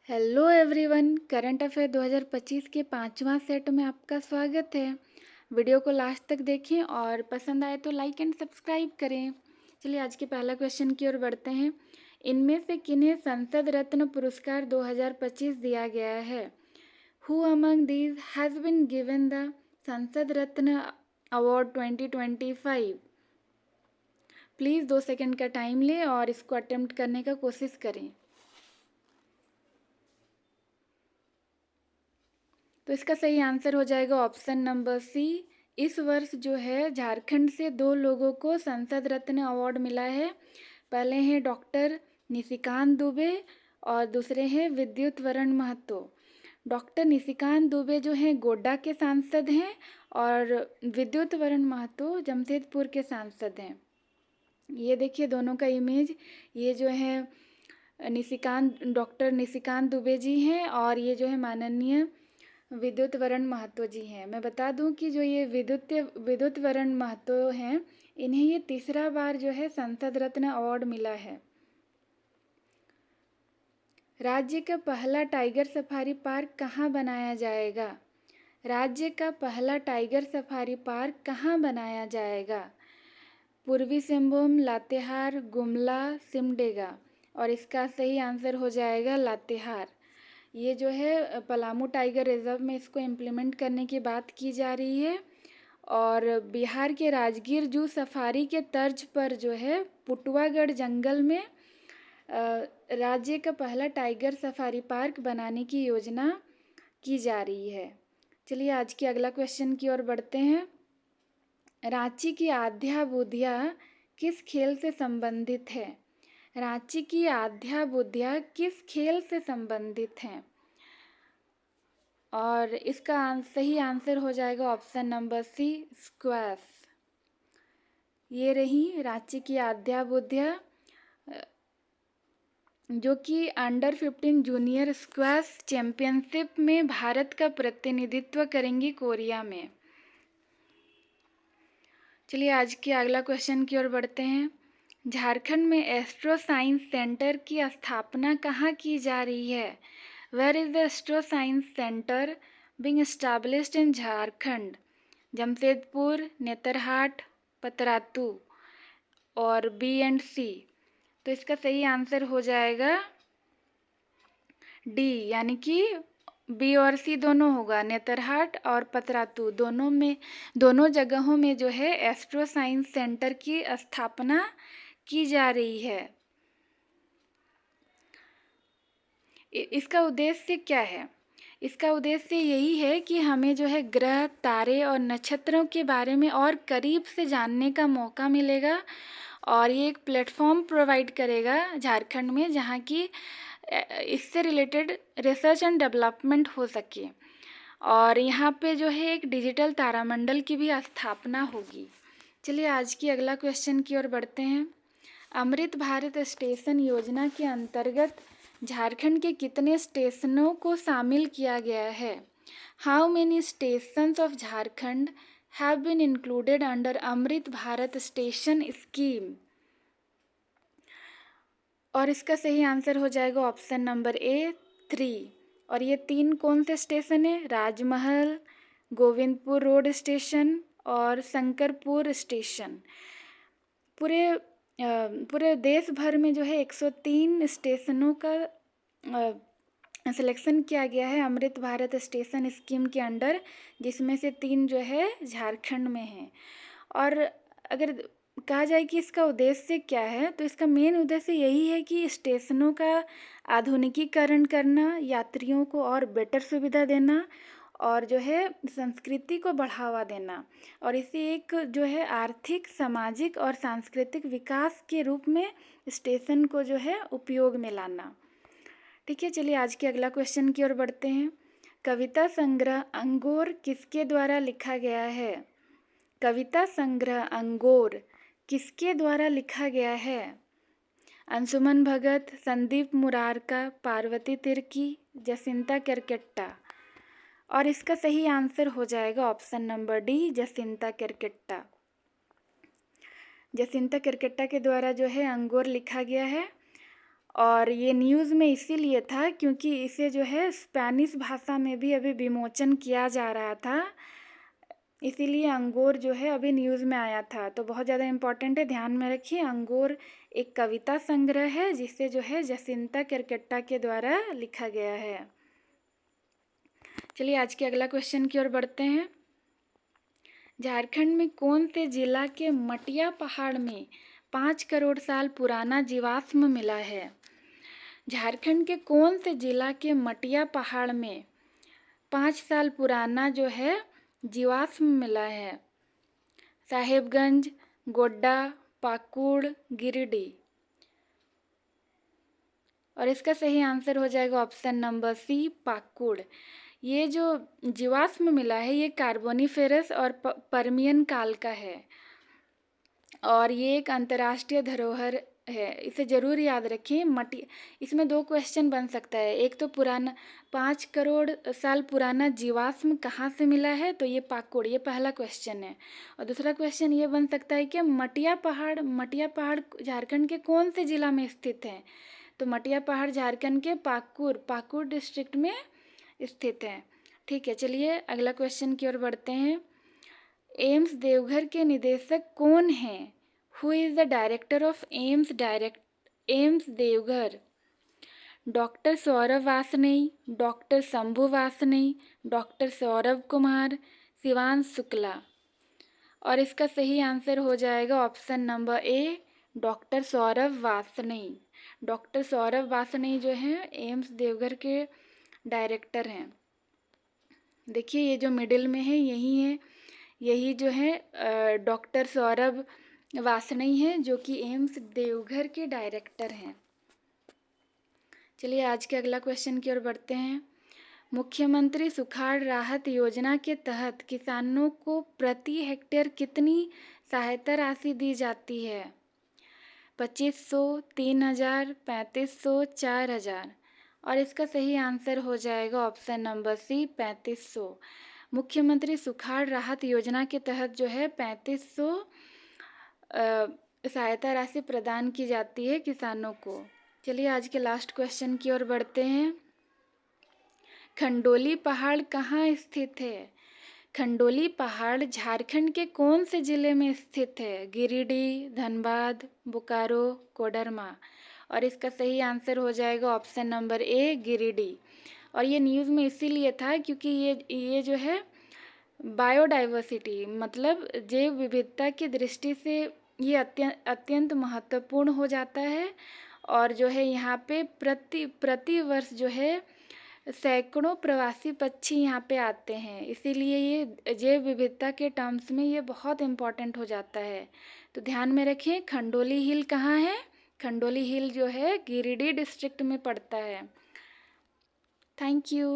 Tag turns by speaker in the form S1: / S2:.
S1: Hello everyone, current affair 2025 के पांचवा set में आपका स्वागत है। वीडियो को लास्ट तक देखें और पसंद आए तो लाइक एंड सब्सक्राइब करें। चलिए आज के पहला क्वेश्चन की ओर बढ़ते हैं। इनमें से किन्हें संसद रत्न पुरस्कार 2025 दिया गया है? Who among these has been given the Sansad Ratna award 2025? Please 2 second का टाइम लें और इसको अटेम्प्ट करने का कोशिश करें। तो इसका सही आंसर हो जाएगा ऑप्शन नंबर सी। इस वर्ष जो है झारखंड से 2 लोगों को संसद रत्न अवार्ड मिला है। पहले हैं डॉक्टर निशिकांत दुबे और दूसरे हैं विद्युत वरण महतो। डॉक्टर निशिकांत दुबे जो हैं गोड्डा के सांसद हैं और विद्युत वरण महतो जमशेदपुर के सांसद हैं। ये देखिए दोनों का इमेज। ये जो है डॉक्टर निशिकांत दुबे जी हैं और ये जो है माननीय विद्युत वरण महतो जी हैं। मैं बता दूं कि जो ये विद्युत वरण महतो हैं, इन्हें ये तीसरा बार जो है संसद रत्न अवार्ड मिला है। राज्य का पहला टाइगर सफारी पार्क कहाँ बनाया जाएगा? राज्य का पहला टाइगर सफारी पार्क कहाँ बनाया जाएगा? पूर्वी सिंहभूम, लातेहार, गुमला, सिमडेगा। और इसका सही आंसर हो जाएगा लातेहार। ये जो है पलामू टाइगर रिजर्व में इसको इम्प्लीमेंट करने की बात की जा रही है। और बिहार के राजगीर जू सफारी के तर्ज पर जो है पुटवागढ़ जंगल में राज्य का पहला टाइगर सफारी पार्क बनाने की योजना की जा रही है। चलिए आज के अगला क्वेश्चन की ओर बढ़ते हैं। रांची की आध्या बुधिया किस खेल से संबंधित है? रांची की आध्या बुधिया किस खेल से संबंधित हैं? और इसका सही आंसर हो जाएगा ऑप्शन नंबर सी, स्क्वैश। ये रही रांची की आध्या बुधिया जो कि अंडर 15 जूनियर स्क्वैश चैंपियनशिप में भारत का प्रतिनिधित्व करेंगी कोरिया में। चलिए आज के अगला क्वेश्चन की ओर बढ़ते हैं। झारखंड में एस्ट्रो साइंस सेंटर की स्थापना कहाँ की जा रही है? Where is the astro science centre being established in Jharkhand? Jamshedpur, Netarhat, Patratu और बी एंड सी। तो इसका सही आंसर हो जाएगा डी, यानी कि बी और सी दोनों होगा। नेतरहाट और पतरातू दोनों जगहों में जो है एस्ट्रो साइंस सेंटर की स्थापना की जा रही है। इसका उद्देश्य क्या है? इसका उद्देश्य यही है कि हमें जो है ग्रह, तारे और नक्षत्रों के बारे में और करीब से जानने का मौका मिलेगा और ये एक प्लेटफॉर्म प्रोवाइड करेगा झारखंड में, जहाँ की इससे रिलेटेड रिसर्च एंड डेवलपमेंट हो सके। और यहाँ पे जो है एक डिजिटल तारामंडल की भी स्थापना होगी। चलिए आज की अगला क्वेश्चन की ओर बढ़ते हैं। अमृत भारत स्टेशन योजना के अंतर्गत झारखंड के कितने स्टेशनों को शामिल किया गया है? How many stations of Jharkhand have been included under Amrit Bharat station scheme? और इसका सही आंसर हो जाएगा ऑप्शन नंबर ए, 3। और ये 3 कौन से स्टेशन है? राजमहल, गोविंदपुर रोड स्टेशन और शंकरपुर स्टेशन। पूरे देश भर में जो है 103 स्टेशनों का सिलेक्शन किया गया है अमृत भारत स्टेशन स्कीम के अंडर, जिसमें से 3 जो है झारखंड में हैं। और अगर कहा जाए कि इसका उद्देश्य क्या है, तो इसका मेन उद्देश्य यही है कि स्टेशनों का आधुनिकीकरण करना, यात्रियों को और बेटर सुविधा देना और जो है संस्कृति को बढ़ावा देना, और इसे एक जो है आर्थिक, सामाजिक और सांस्कृतिक विकास के रूप में स्टेशन को जो है उपयोग में लाना। ठीक है, चलिए आज के अगला क्वेश्चन की ओर बढ़ते हैं। कविता संग्रह अंगोर किसके द्वारा लिखा गया है? कविता संग्रह अंगोर किसके द्वारा लिखा गया है? अंशुमन भगत, संदीप मुरारका, पार्वती तिर्की, जसिंता केरकेट्टा। और इसका सही आंसर हो जाएगा option number D, Jacinta Kerketta. Jacinta Kerketta के द्वारा जो है अंगोर लिखा गया है। और ये न्यूज़ में इसीलिए था क्योंकि इसे जो है स्पेनिश भाषा में भी अभी विमोचन किया जा रहा था, इसीलिए अंगोर जो है अभी न्यूज़ में आया था। तो बहुत ज़्यादा इम्पोर्टेंट है, ध्यान में रखिए। अंगोर एक कविता संग्रह है जिसे जो है जसिंता केरकेट्टा के द्वारा लिखा गया है। चलिए आज के अगला क्वेश्चन की ओर बढ़ते हैं। झारखंड में कौन से जिला के मटिया पहाड़ में 5 करोड़ साल पुराना जीवाश्म मिला है? झारखंड के कौन से जिला के मटिया पहाड़ में 5 साल पुराना जो है जीवाश्म मिला है? साहेबगंज, गोड्डा, पाकुड़, गिरिडीह। और इसका सही आंसर हो जाएगा ऑप्शन नंबर सी, पाकुड़। ये जो जीवाश्म मिला है ये कार्बोनिफेरस और पर्मियन काल का है और ये एक अंतर्राष्ट्रीय धरोहर है, इसे जरूर याद रखें। इसमें 2 क्वेश्चन बन सकता है, एक तो पुराना 5 करोड़ साल पुराना जीवाश्म कहाँ से मिला है, तो ये पाकुड़, ये पहला क्वेश्चन है। और दूसरा क्वेश्चन ये बन सकता है कि मटिया पहाड़ झारखंड के कौन से जिला में स्थित है? तो मटिया पहाड़ झारखंड के पाकुड़ डिस्ट्रिक्ट में स्थित है। ठीक है, चलिए अगला क्वेश्चन की ओर बढ़ते हैं। एम्स देवघर के निदेशक कौन हैं? Who is the director of AIIMS Deoghar? Doctor Saurabh Vasnai, doctor Shambhu Vasnai, doctor Saurabh Kumar, Shivansh Shukla. और इसका सही आंसर हो जाएगा option number A, doctor Saurabh Vasnai. Doctor Saurabh Vasnai जो हैं एम्स देवघर के डायरेक्टर हैं। देखिए ये जो मिडिल में है यही जो है डॉक्टर सौरभ वासनई हैं जो कि एम्स देवघर के डायरेक्टर हैं। चलिए आज के अगला क्वेश्चन की ओर बढ़ते हैं। मुख्यमंत्री सुखाड़ राहत योजना के तहत किसानों को प्रति हेक्टेयर कितनी सहायता राशि दी जाती है? 2500, 3000, 3500, 4000। और इसका सही आंसर हो जाएगा ऑप्शन नंबर सी, 3500। मुख्यमंत्री सुखाड़ राहत योजना के तहत जो है 3500 सहायता राशि प्रदान की जाती है किसानों को। चलिए आज के लास्ट क्वेश्चन की ओर बढ़ते हैं। खंडोली पहाड़ कहाँ स्थित है? खंडोली पहाड़ झारखंड के कौन से जिले में स्थित है? गिरिडीह, धनबाद, बोकारो, कोडरमा। और इसका सही आंसर हो जाएगा ऑप्शन नंबर ए, गिरिडीह। और ये न्यूज़ में इसीलिए था क्योंकि ये जो है बायोडाइवर्सिटी मतलब जैव विविधता की दृष्टि से ये अत्यंत महत्वपूर्ण हो जाता है। और जो है यहाँ पे प्रति वर्ष जो है सैकड़ों प्रवासी पक्षी यहाँ पे आते हैं, इसीलिए ये जैव विविधता के टर्म्स में ये बहुत इम्पोर्टेंट हो जाता है। तो ध्यान में रखें, खंडोली हिल कहाँ है? खंडोली हिल जो है गिरिडीह डिस्ट्रिक्ट में पड़ता है। Thank you.